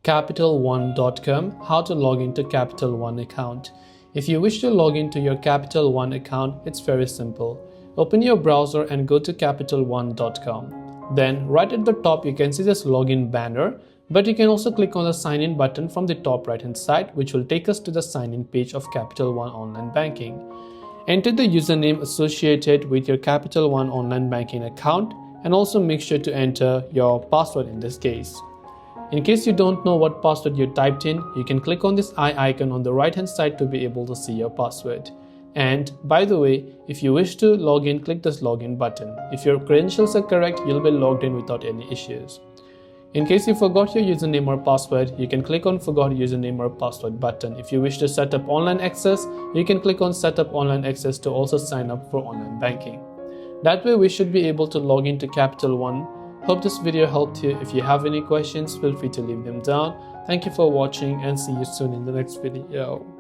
CapitalOne.com, how to log into Capital One account. If you wish to log into your Capital One account, it's very simple. Open your browser and go to CapitalOne.com. Then right at the top you can see this login banner, but you can also click on the sign in button from the top right hand side, which will take us to the sign in page of Capital One online banking. Enter the username associated with your Capital One online banking account and also make sure to enter your password in this case. In case you don't know what password you typed in, you can click on this eye icon on the right hand side to be able to see your password. And by the way, if you wish to log in, click this login button. If your credentials are correct, you'll be logged in without any issues. In case you forgot your username or password, you can click on Forgot Username or Password button. If you wish to set up online access, you can click on Set up online access to also sign up for online banking. That way we should be able to log into Capital One. Hope this video helped you. If you have any questions, feel free to leave them down. Thank you for watching and see you soon in the next video.